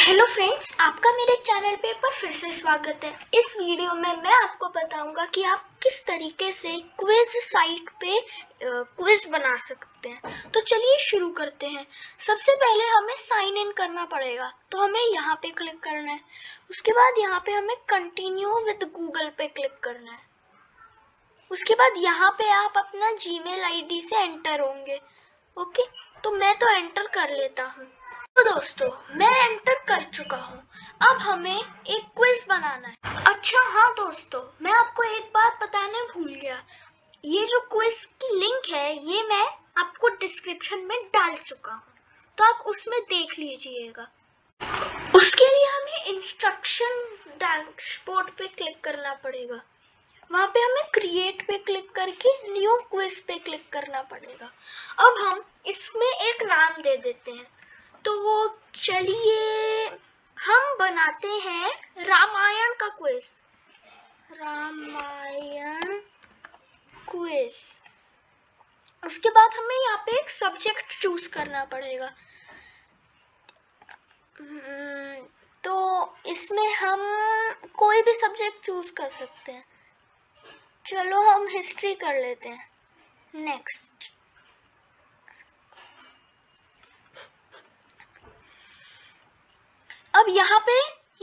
Hello friends, आपका मेरे channel पे एक बार फिर से स्वागत है। इस वीडियो में मैं आपको बताऊंगा कि आप किस तरीके से क्विज साइट पे क्विज बना सकते हैं। तो चलिए शुरू करते हैं। सबसे पहले हमें साइन इन करना पड़ेगा, तो हमें यहाँ पे क्लिक करना है। उसके बाद यहाँ पे हमें कंटिन्यू विद गूगल पे क्लिक करना है। उसके बाद यहाँ पे आप अपना जीमेल आईडी से एंटर होंगे। ओके, तो मैं तो एंटर कर लेता हूँ। तो दोस्तों, मैं एंटर कर चुका हूँ। अब हमें एक क्विज बनाना है। अच्छा हाँ दोस्तों, मैं आपको एक बात बताने भूल गया। ये जो क्विज की लिंक है ये मैं आपको डिस्क्रिप्शन में डाल चुका हूँ, तो आप उसमें देख लीजिएगा। उसके लिए हमें इंस्ट्रक्शन डैशबोर्ड पे क्लिक करना पड़ेगा। वहाँ पे हमें क्रिएट पे क्लिक करके न्यू क्विज पे क्लिक करना पड़ेगा। अब हम इसमें एक नाम दे देते हैं। तो चलिए हम बनाते हैं रामायण का क्विज। रामायण क्विज। उसके बाद हमें यहाँ पे एक सब्जेक्ट चूज करना पड़ेगा। तो इसमें हम कोई भी सब्जेक्ट चूज कर सकते हैं। चलो हम हिस्ट्री कर लेते हैं। नेक्स्ट। अब यहाँ पे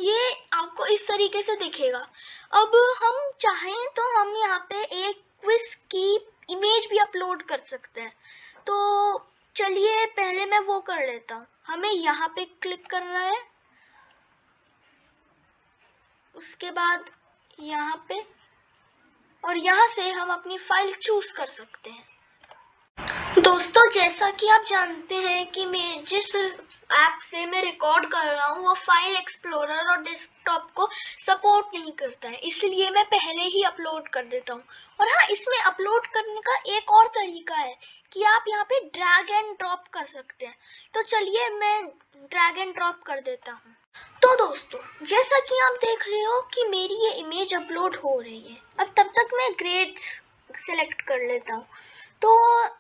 ये आपको इस तरीके से दिखेगा। अब हम चाहें तो हम यहाँ पे एक क्विज की इमेज भी अपलोड कर सकते हैं। तो चलिए पहले मैं वो कर लेता हूँ। हमें यहाँ पे क्लिक करना है, उसके बाद यहाँ पे, और यहाँ से हम अपनी फाइल चूज कर सकते हैं। दोस्तों, जैसा कि आप जानते हैं कि मैं जिस ऐप से मैं रिकॉर्ड कर रहा हूँ वो फाइल एक्सप्लोरर और डेस्कटॉप को सपोर्ट नहीं करता है, इसलिए मैं पहले ही अपलोड कर देता हूँ। और हाँ, इसमें अपलोड करने का एक और तरीका है कि आप यहाँ पे ड्रैग एंड ड्रॉप कर सकते हैं। तो चलिए मैं ड्रैग एंड ड्रॉप कर देता हूँ। तो दोस्तों, जैसा कि आप देख रहे हो कि मेरी ये इमेज अपलोड हो रही है। अब तब तक मैं ग्रेड्स सेलेक्ट कर लेता हूँ। तो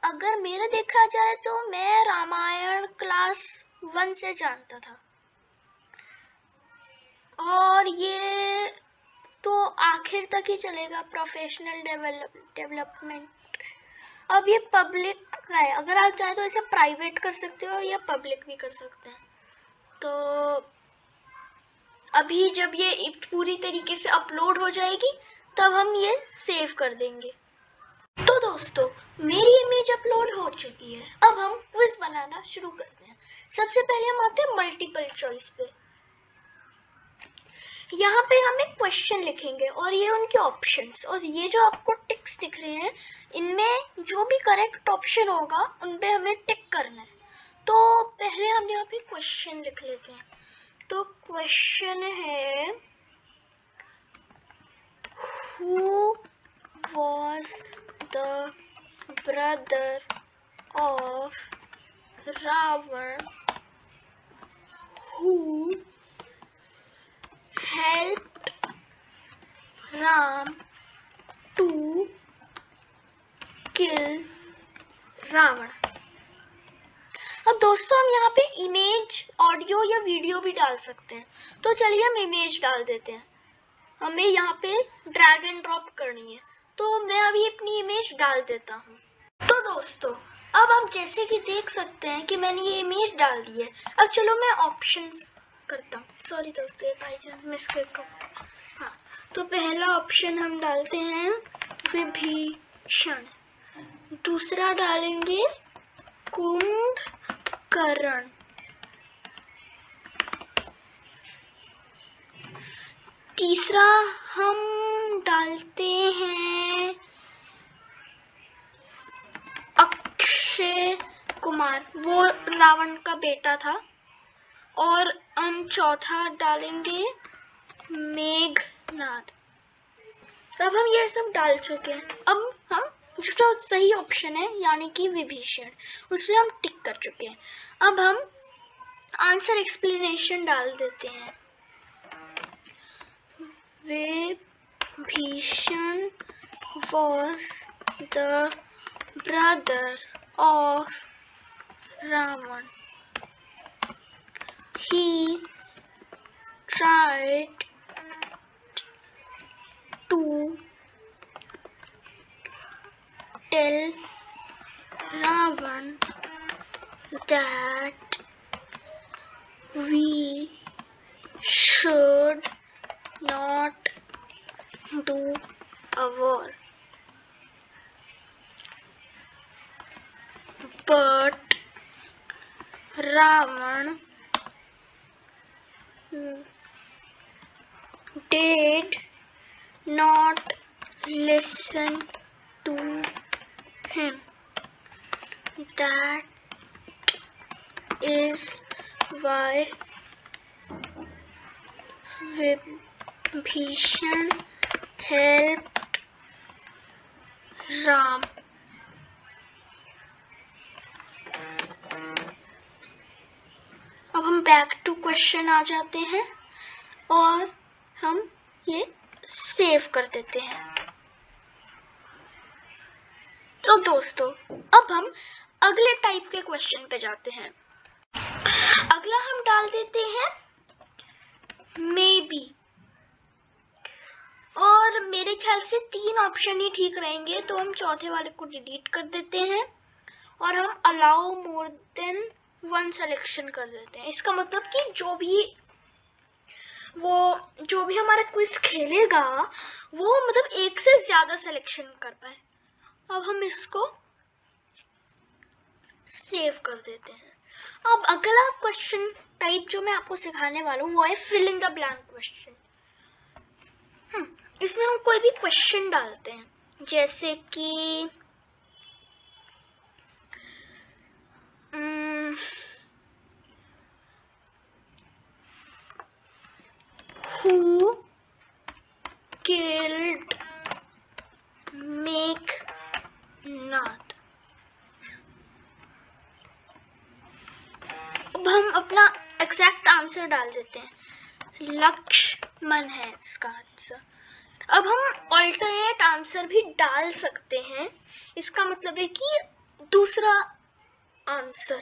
अगर मेरा देखा जाए तो मैं रामायण क्लास 1 से जानता था, और ये तो आखिर तक ही चलेगा, प्रोफेशनल डेवलपमेंट। अब ये पब्लिक है, अगर आप चाहें तो इसे प्राइवेट कर सकते हो या पब्लिक भी कर सकते हैं। तो अभी जब ये पूरी तरीके से अपलोड हो जाएगी तब हम ये सेव कर देंगे। तो दोस्तों, मेरी इमेज अपलोड हो चुकी है। अब हम क्विज बनाना शुरू करते हैं। सबसे पहले हम आते हैं मल्टीपल चॉइस पे। यहाँ पे हम एक क्वेश्चन लिखेंगे और ये उनके ऑप्शंस, और ये जो आपको टिक्स दिख रहे हैं इनमें जो भी करेक्ट ऑप्शन होगा उन पे हमें टिक करना है। तो पहले हम यहाँ पे क्वेश्चन लिख लेते हैं। तो क्वेश्चन है, who was the brother of Ravan who helped Ram to kill Ravan? अब दोस्तों, हम यहाँ पे इमेज, ऑडियो या वीडियो भी डाल सकते हैं। तो चलिए हम इमेज डाल देते हैं। हमें यहाँ पे ड्रैग एंड ड्रॉप करनी है, तो मैं अभी अपनी इमेज डाल देता हूँ। तो दोस्तों, अब आप जैसे कि देख सकते हैं कि मैंने ये इमेज डाल दी है। अब चलो मैं ऑप्शंस करता हूँ। सॉरी दोस्तों, ये बाई चांस मिस कर गया। हाँ, तो पहला ऑप्शन हम डालते हैं विभीषण। दूसरा डालेंगे कुंभकर्ण। तीसरा हम डालते हैं अक्षय कुमार, वो रावण का बेटा था। और हम चौथा डालेंगे मेघनाद। अब हम ये सब डाल चुके हैं। अब हम जो सही ऑप्शन है यानी कि विभीषण, उसमें हम टिक कर चुके हैं। अब हम आंसर एक्सप्लेनेशन डाल देते हैं। Vibhishan was the brother of Ravan. He tried to tell Ravan that we should not do a war, but Ravan did not listen to him. That is why Vibhishan helped Ram. अब हम back to question आ जाते हैं और हम ये save कर देते हैं। तो दोस्तों अब हम अगले टाइप के क्वेश्चन पे जाते हैं। अगला हम डाल देते हैं मे बी, और मेरे ख्याल से 3 ऑप्शन ही ठीक रहेंगे, तो हम चौथे वाले को डिलीट कर देते हैं और हम अलाउ मोर देन 1 सिलेक्शन कर देते हैं। इसका मतलब कि जो भी हमारा क्विज खेलेगा वो मतलब एक से ज्यादा सिलेक्शन कर पाए। अब हम इसको सेव कर देते हैं। अब अगला क्वेश्चन टाइप जो मैं आपको सिखाने वाला हूँ वो है fill in the blank question. इसमें हम कोई भी क्वेश्चन डालते हैं, जैसे कि who killed मेघनाद। अब हम अपना एग्जैक्ट आंसर डाल देते हैं, लक्ष्मण है इसका आंसर। अब हम ऑल्टरनेट आंसर भी डाल सकते हैं, इसका मतलब है कि दूसरा आंसर।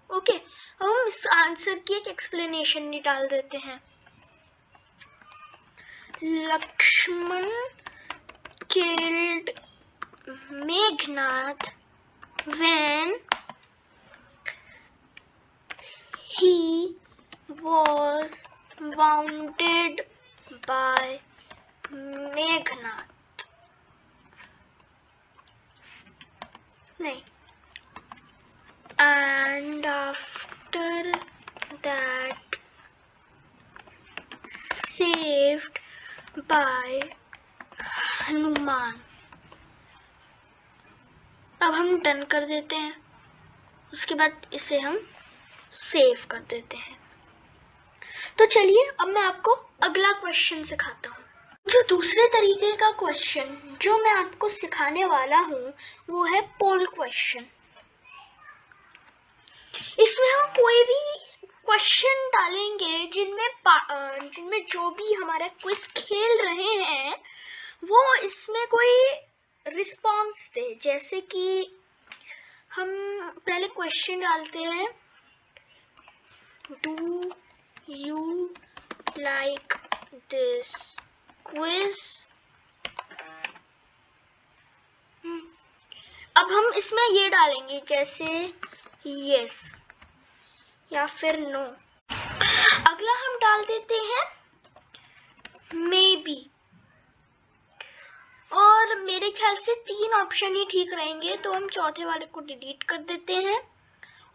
ओके, अब हम इस आंसर की एक एक्सप्लेनेशन भी डाल देते हैं, Lakshman killed Meghnad when he was wounded by Meghnad. नहीं, and after that saved by Hanuman. अब हम डन कर देते हैं, उसके बाद इसे हम सेव कर देते हैं। तो चलिए अब मैं आपको अगला क्वेश्चन सिखाता हूँ। जो दूसरे तरीके का क्वेश्चन जो मैं आपको सिखाने वाला हूँ वो है पोल क्वेश्चन। इसमें हम कोई भी क्वेश्चन डालेंगे जिनमें जो भी हमारा क्विज खेल रहे हैं वो इसमें कोई रिस्पॉन्स दे। जैसे कि हम पहले क्वेश्चन डालते हैं, do you like this quiz. अब हम इसमें ये डालेंगे जैसे यस या फिर नो। अगला हम डाल देते हैं मे बी, और मेरे ख्याल से 3 ऑप्शन ही ठीक रहेंगे, तो हम चौथे वाले को डिलीट कर देते हैं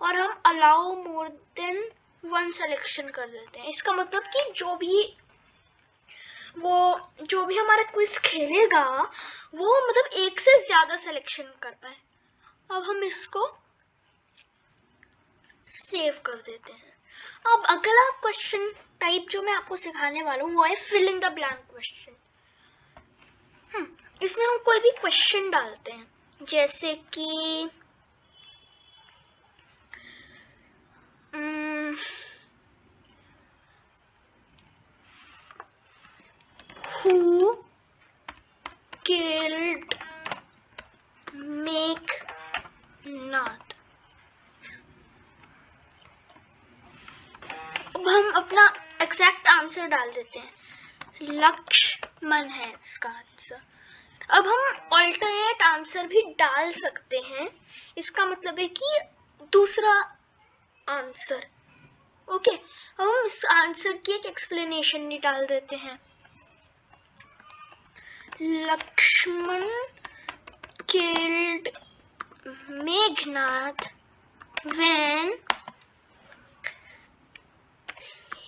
और हम अलाउ मोर देन 1 सिलेक्शन कर देते हैं। इसका मतलब कि जो भी हमारा क्विज खेलेगा वो मतलब एक से ज्यादा सिलेक्शन कर पाए। अब हम इसको सेव कर देते हैं। अब अगला क्वेश्चन टाइप जो मैं आपको सिखाने वाला हूँ वो है fill in the blank question. इसमें हम कोई भी क्वेश्चन डालते हैं, जैसे कि who killed मेघनाद। अब हम अपना एग्जैक्ट आंसर डाल देते हैं। लक्ष्मण है इसका आंसर। अब हम ऑल्टरनेट आंसर भी डाल सकते हैं, इसका मतलब है कि दूसरा आंसर। ओके, अब हम इस आंसर की एक एक्सप्लेनेशन निकाल देते हैं। Lakshman killed Meghnad when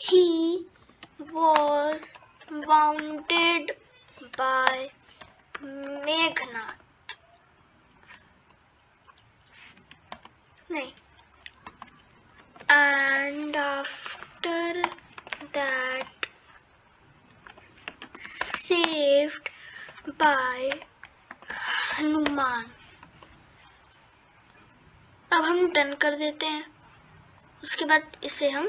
he was wounded by Meghnad. नहीं, and after that saved by Hanuman. अब हम डन कर देते हैं, उसके बाद इसे हम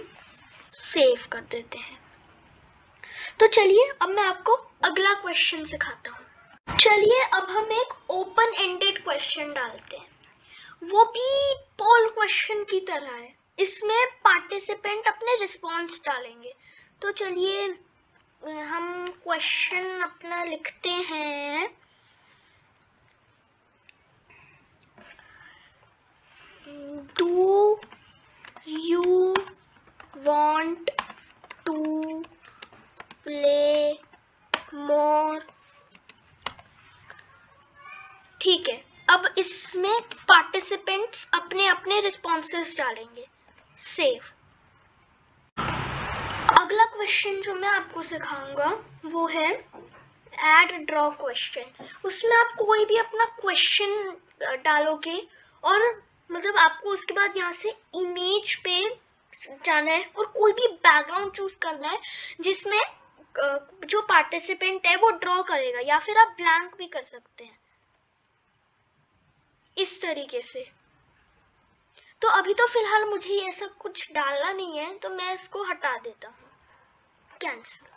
सेव कर देते हैं। तो चलिए अब मैं आपको अगला क्वेश्चन सिखाता हूँ। चलिए अब हम एक ओपन एंडेड क्वेश्चन डालते हैं, वो भी पोल क्वेश्चन की तरह है। इसमें पार्टिसिपेंट अपने रिस्पॉन्स डालेंगे। तो चलिए हम क्वेश्चन अपना लिखते हैं। Do you want to play more? ठीक है, अब इसमें पार्टिसिपेंट्स अपने अपने रिस्पॉन्सेस डालेंगे। सेव। अगला क्वेश्चन जो मैं आपको सिखाऊंगा वो है एड ड्रॉ क्वेश्चन। उसमें आप कोई भी अपना क्वेश्चन डालोगे और मतलब आपको उसके बाद यहाँ से इमेज पे जाना है और कोई भी बैकग्राउंड चूज करना है जिसमें जो पार्टिसिपेंट है वो ड्रॉ करेगा, या फिर आप ब्लैंक भी कर सकते हैं इस तरीके से। तो अभी तो फिलहाल मुझे ऐसा कुछ डालना नहीं है, तो मैं इसको हटा देता हूँ, कैंसिल।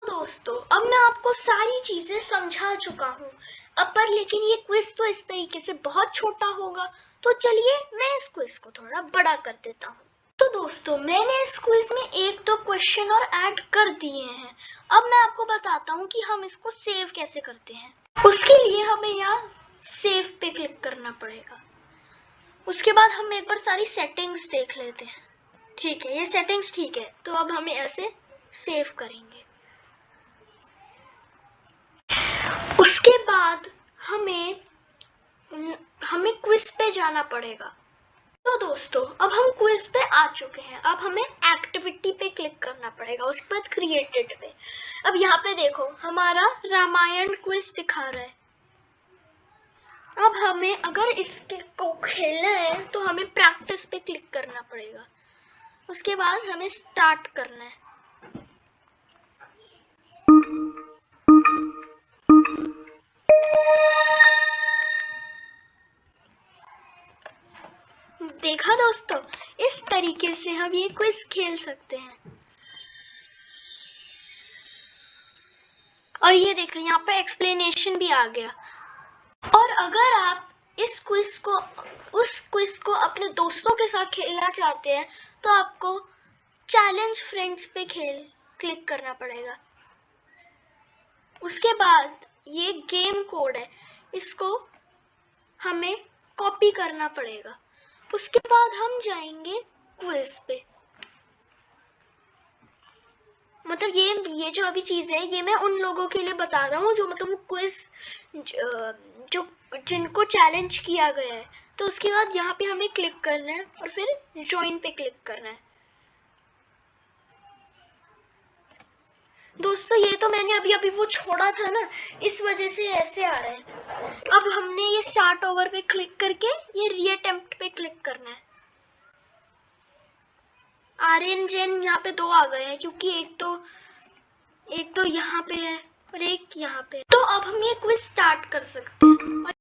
दोस्तों अब मैं आपको सारी चीजें समझा चुका हूँ अब पर, लेकिन ये क्विज तो इस तरीके से बहुत छोटा होगा, तो चलिए मैं इस क्विज को थोड़ा बड़ा कर देता हूँ। तो दोस्तों मैंने इस क्विज में एक दो क्वेश्चन और ऐड कर दिए हैं। अब मैं आपको बताता हूँ कि हम इसको सेव कैसे करते हैं। उसके लिए हमें यहाँ सेव पे क्लिक करना पड़ेगा। उसके बाद हम एक बार सारी सेटिंग्स देख लेते हैं। ठीक है, ये सेटिंग्स ठीक है, तो अब हमें ऐसे सेव करेंगे। उसके बाद हमें क्विज पे जाना पड़ेगा। तो दोस्तों अब हम क्विज पे आ चुके हैं। अब हमें एक्टिविटी पे क्लिक करना पड़ेगा, उसके बाद क्रिएटेड पे। अब यहाँ पे देखो हमारा रामायण क्विज दिखा रहा है। अब हमें अगर इसके को खेलना है तो हमें प्रैक्टिस पे क्लिक करना पड़ेगा। उसके बाद हमें स्टार्ट करना है। देखा दोस्तों, इस तरीके से हम ये क्विज खेल सकते हैं। और ये देखो यहाँ पे एक्सप्लेनेशन भी आ गया। और अगर आप उस क्विज को अपने दोस्तों के साथ खेलना चाहते हैं तो आपको चैलेंज फ्रेंड्स पे क्लिक करना पड़ेगा। उसके बाद ये गेम कोड है, इसको हमें कॉपी करना पड़ेगा। उसके बाद हम जाएंगे क्विज पे। मतलब ये जो अभी चीज है ये मैं उन लोगों के लिए बता रहा हूँ जो मतलब वो क्विज जो जिनको चैलेंज किया गया है। तो उसके बाद यहाँ पे हमें क्लिक करना है और फिर ज्वाइन पे क्लिक करना है। दोस्तों ये तो मैंने अभी वो छोड़ा था ना, इस वजह से ऐसे आ रहा है। अब हमने ये स्टार्ट ओवर पे क्लिक करके ये रीअटेम्प्ट पे क्लिक करना है। आर्यन जैन यहाँ पे 2 आ गए हैं क्योंकि एक तो यहाँ पे है और एक यहाँ पे है। तो अब हम ये क्विज स्टार्ट कर सकते हैं।